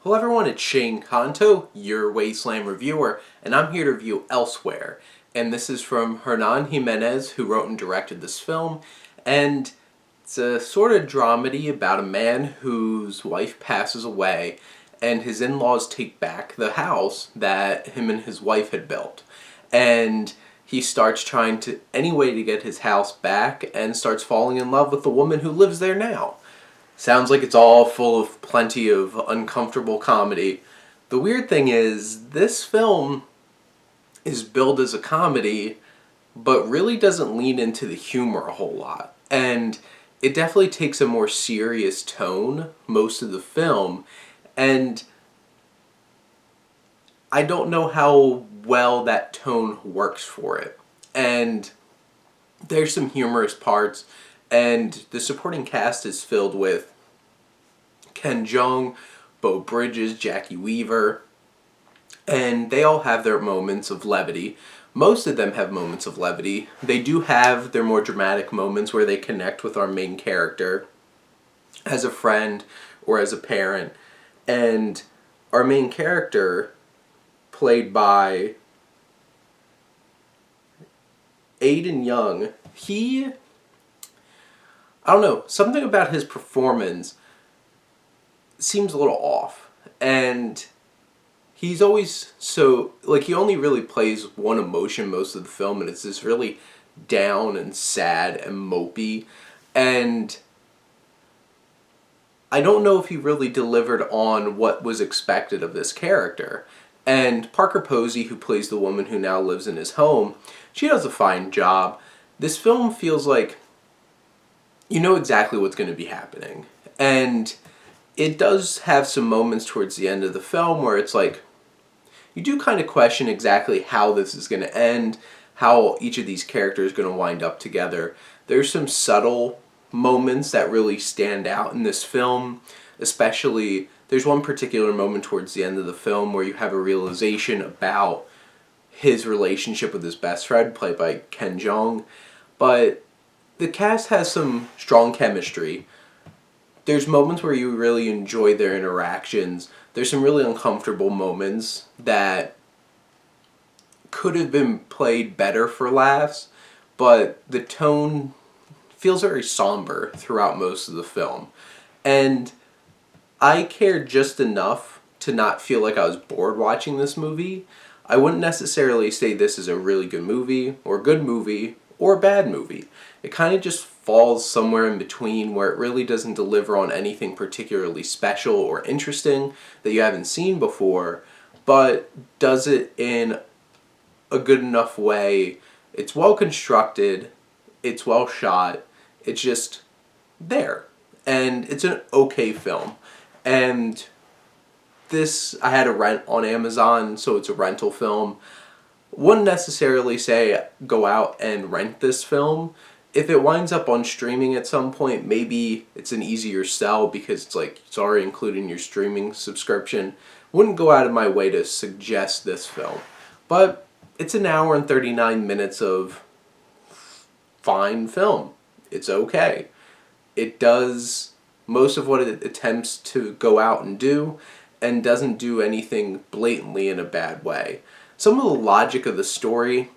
Hello everyone, it's Shane Kanto, your Wasteland reviewer, and I'm here to review Elsewhere. And this is from Hernan Jimenez, who wrote and directed this film, and it's a sort of dramedy about a man whose wife passes away, and his in-laws take back the house that him and his wife had built. And he starts trying to any way to get his house back, and starts falling in love with the woman who lives there now. Sounds like it's all full of plenty of uncomfortable comedy. The weird thing is, this film is billed as a comedy, but really doesn't lean into the humor a whole lot. And it definitely takes a more serious tone most of the film, and I don't know how well that tone works for it. And there's some humorous parts, and the supporting cast is filled with Ken Jeong, Beau Bridges, Jackie Weaver, and they all have their moments of levity. Most of them have moments of levity. They do have their more dramatic moments where they connect with our main character as a friend or as a parent. And our main character, played by Aiden Young, I don't know, something about his performance seems a little off. And he's always he only really plays one emotion most of the film, and it's this really down and sad and mopey. And I don't know if he really delivered on what was expected of this character. And Parker Posey, who plays the woman who now lives in his home, she does a fine job. This film feels like you know exactly what's going to be happening. And it does have some moments towards the end of the film where it's like, you do kind of question exactly how this is going to end, how each of these characters are going to wind up together. There's some subtle moments that really stand out in this film, especially there's one particular moment towards the end of the film where you have a realization about his relationship with his best friend, played by Ken Jeong. But the cast has some strong chemistry. There's moments where you really enjoy their interactions. There's some really uncomfortable moments that could have been played better for laughs, but the tone feels very somber throughout most of the film. And I cared just enough to not feel like I was bored watching this movie. I wouldn't necessarily say this is a really good movie, or bad movie. It kind of just falls somewhere in between, where it really doesn't deliver on anything particularly special or interesting that you haven't seen before, but does it in a good enough way. It's well constructed, it's well shot, it's just there. And it's an okay film. And this I had to rent on Amazon, so it's a rental film. Wouldn't necessarily say go out and rent this film. If it winds up on streaming at some point, maybe it's an easier sell because it's already included in your streaming subscription. Wouldn't go out of my way to suggest this film. But it's an hour and 39 minutes of fine film. It's okay. It does most of what it attempts to go out and do, and doesn't do anything blatantly in a bad way. Some of the logic of the story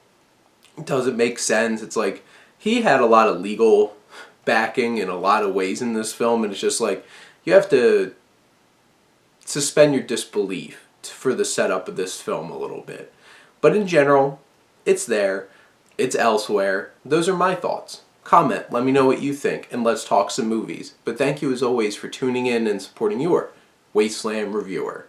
doesn't make sense. It's like, he had a lot of legal backing in a lot of ways in this film, and it's just like, you have to suspend your disbelief for the setup of this film a little bit. But in general, it's there. It's Elsewhere. Those are my thoughts. Comment, let me know what you think, and let's talk some movies. But thank you as always for tuning in and supporting your Wasteland reviewer.